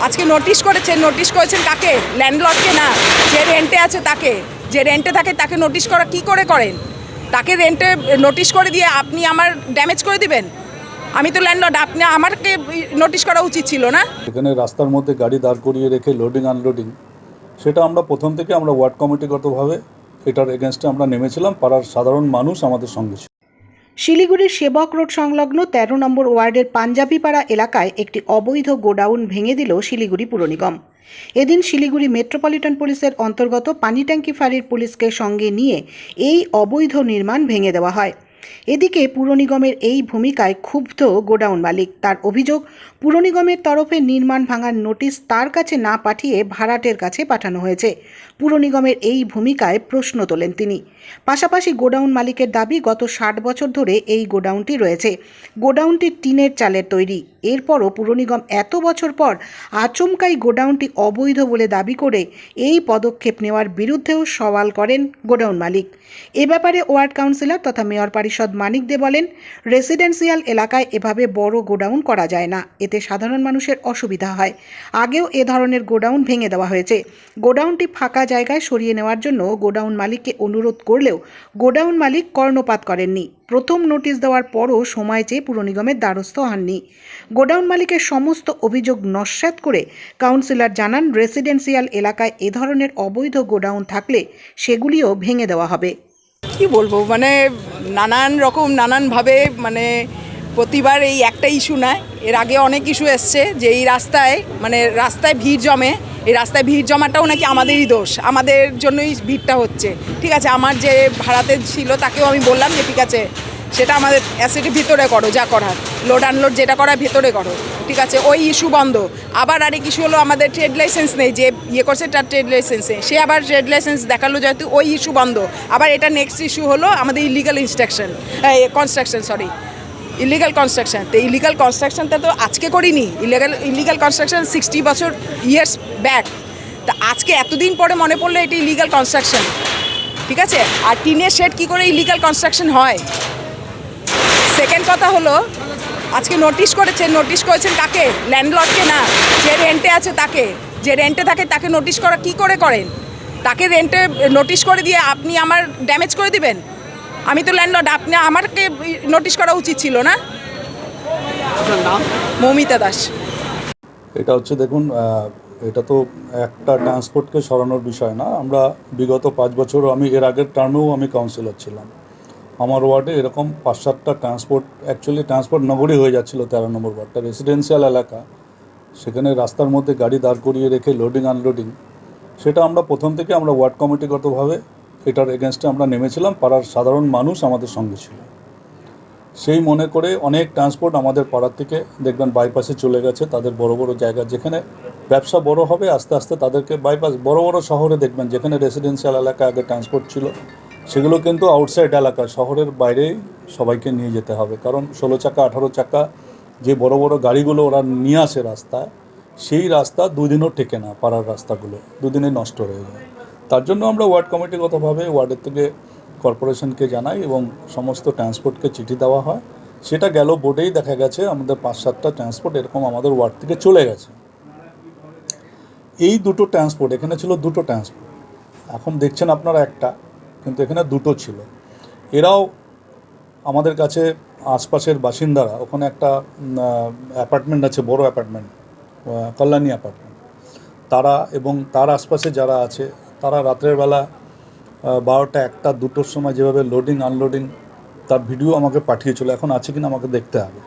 আজকে নোটিশ করেছেন কাকে? ল্যান্ডলর্ডকে না, যে রেন্টে আছে তাকে। যে রেন্টে থাকে তাকে নোটিশ করা কী করে করেন? তাকে রেন্টে নোটিশ করে দিয়ে আপনি আমার ড্যামেজ করে দিবেন? আমি তো ল্যান্ডলর্ড, আপনি আমাকে নোটিশ করা উচিত ছিল না? এখানে রাস্তার মধ্যে গাড়ি দাঁড় করিয়ে রেখে লোডিং আনলোডিং, সেটা আমরা প্রথম থেকে আমরা ওয়ার্ড কমিটিগতভাবে এটার এগেনস্টে আমরা নেমেছিলাম। পাড়ার সাধারণ মানুষ আমাদের সঙ্গে ছিল। শিলিগুড়ির সেবক রোড সংলগ্ন ১৩ নম্বর ওয়ার্ডের পাঞ্জাবিপাড়া এলাকায় একটি অবৈধ গোডাউন ভেঙে দিল শিলিগুড়ি পুর নিগম। এদিন শিলিগুড়ি মেট্রোপলিটন পুলিশের অন্তর্গত পানিট্যাঙ্কি ফাঁড়ির পুলিশকে সঙ্গে নিয়ে এই অবৈধ নির্মাণ ভেঙে দেওয়া হয়। এদিকে পুর নিগমের এই ভূমিকায় ক্ষুব্ধ গোডাউন মালিক। তার অভিযোগ, পুর নিগমের তরফে নির্মাণ ভাঙার নোটিশ তার কাছে না পাঠিয়ে ভাড়াটের কাছে পাঠানো হয়েছে। পুর নিগমের এই ভূমিকায় প্রশ্ন তোলেন তিনি। পাশাপাশি গোডাউন মালিকের দাবি, গত ৬০ বছর ধরে এই গোডাউনটি রয়েছে। গোডাউনটি টিনের চালের তৈরি। এরপরও পুর নিগম এত বছর পর আচমকাই গোডাউনটি অবৈধ বলে দাবি করে এই পদক্ষেপ নেওয়ার বিরুদ্ধেও সওয়াল করেন গোডাউন মালিক। এ ব্যাপারে ওয়ার্ড কাউন্সিলর তথা মেয়র পরিষদ মানিক দে বলেন, রেসিডেন্সিয়াল এলাকায় এভাবে বড় গোডাউন করা যায় না, এতে সাধারণ মানুষের অসুবিধা হয়। আগেও এ ধরনের গোডাউন ভেঙে দেওয়া হয়েছে। গোডাউনটি ফাঁকা জায়গায় সরিয়ে নেওয়ার জন্য গোডাউন মালিককে অনুরোধ করলেও গোডাউন মালিক কর্ণপাত করেননি। প্রথম নোটিশ দেওয়ার পরও সময় চেয়ে পুর নিগমের দ্বারস্থ হননি। গোডাউন মালিকের সমস্ত অভিযোগ নস্যাৎ করে কাউন্সিলর জানান, রেসিডেন্সিয়াল এলাকায় এ ধরনের অবৈধ গোডাউন থাকলে সেগুলিও ভেঙে দেওয়া হবে। কি বলবো, নানানভাবে প্রতিবার এই একটা ইস্যু নয়, এর আগে অনেক ইস্যু এসছে যে এই রাস্তায় ভিড় জমে। এই রাস্তায় ভিড় জমাটাও নাকি আমাদেরই দোষ, আমাদের জন্যই ভিড়টা হচ্ছে। ঠিক আছে, আমার যে ভাড়াতে ছিল তাকেও আমি বললাম যে ঠিক আছে, সেটা আমাদের অ্যাসেটের ভিতরে করো, যা করার লোড আনলোড যেটা করার ভেতরে করো। ঠিক আছে, ওই ইস্যু বন্ধ। আবার আরেক ইস্যু হলো, আমাদের ট্রেড লাইসেন্স নেই, যে করছে তার ট্রেড লাইসেন্স নেই, সে আবার ট্রেড লাইসেন্স দেখালো, যেহেতু ওই ইস্যু বন্ধ। আবার এটা নেক্সট ইস্যু হলো আমাদের ইলিগাল ইলিগাল কনস্ট্রাকশন। তো ইলিগাল কনস্ট্রাকশনটা তো আজকে করিনি, ইলিগাল কনস্ট্রাকশন 60 বছর ইয়ার্স ব্যাক। তা আজকে এতদিন পরে মনে পড়লো এটা ইলিগাল কনস্ট্রাকশন। ঠিক আছে, আর টিনের শেড কী করে ইলিগাল কনস্ট্রাকশন হয়? সেকেন্ড কথা হলো, আজকে নোটিশ করেছেন কাকে? ল্যান্ডলর্ডকে না, যে রেন্টে আছে তাকে। যে রেন্টে থাকে তাকে নোটিশ করা কী করে করেন? তাকে রেন্টে নোটিশ করে দিয়ে আপনি আমার ড্যামেজ করে দিবেন? আমি তো ল্যান্ডলর্ড, আপনি আমাকে নোটিশ করা উচিত ছিল না? মৌমিতা দাস। এটা হচ্ছে দেখুন, এটা তো একটা ট্রান্সপোর্টকে সরানোর বিষয় না। আমরা বিগত 5 বছর, আমি এর আগের টার্মেও আমি কাউন্সিলর ছিলাম। আমার ওয়ার্ডে এরকম 5-7টা ট্রান্সপোর্ট নগরী হয়ে যাচ্ছিল। 13 নম্বর ওয়ার্ডটা রেসিডেন্সিয়াল এলাকা, সেখানে রাস্তার মধ্যে গাড়ি দাঁড় করিয়ে রেখে লোডিং আনলোডিং, সেটা আমরা প্রথম থেকে আমরা ওয়ার্ড কমিটিগতভাবে এটার এগেনস্টে আমরা নেমেছিলাম। পাড়ার সাধারণ মানুষ আমাদের সঙ্গে ছিল। সেই মনে করে অনেক ট্রান্সপোর্ট আমাদের পাড়ার থেকে দেখবেন বাইপাসে চলে গেছে। তাদের বড় বড় জায়গা, যেখানে ব্যবসা বড় হবে আস্তে আস্তে তাদেরকে বাইপাস, বড় বড় শহরে দেখবেন যেখানে রেসিডেন্সিয়াল এলাকা আগে ট্রান্সপোর্ট ছিল, সেগুলো কিন্তু আউটসাইড এলাকা, শহরের বাইরেই সবাইকে নিয়ে যেতে হবে। কারণ 16 চাকা 18 চাকা যে বড় বড় গাড়িগুলো ওরা নিয়ে আসে রাস্তায়, সেই রাস্তা দুদিনও টেকে না। পাড়ার রাস্তাগুলো দুদিনে নষ্ট হয়ে যায়। তার জন্য আমরা ওয়ার্ড কমিটিগতভাবে ওয়ার্ডের থেকে কর্পোরেশনকে জানাই এবং সমস্ত ট্রান্সপোর্টকে চিঠি দেওয়া হয়। সেটা গেল বোর্ডেই দেখা গেছে আমাদের 5-7টা ট্রান্সপোর্ট এরকম আমাদের ওয়ার্ড থেকে চলে গেছে। এই দুটো ট্রান্সপোর্ট, এখানে ছিল দুটো ট্রান্সপোর্ট, এখন দেখছেন আপনারা একটা, কিন্তু এখানে দুটো ছিল। এরাও আমাদের কাছে, আশপাশের বাসিন্দারা, ওখানে একটা অ্যাপার্টমেন্ট আছে, বড় অ্যাপার্টমেন্ট, কল্যাণী অ্যাপার্টমেন্ট, তারা এবং তার আশপাশে যারা আছে, তারা রাত্রের বেলা 12টা 1টা 2টোর সময় যেভাবে লোডিং আনলোডিং, তার ভিডিও আমাকে পাঠিয়েছিল। এখন আছে কিনা আমাকে দেখতে হবে।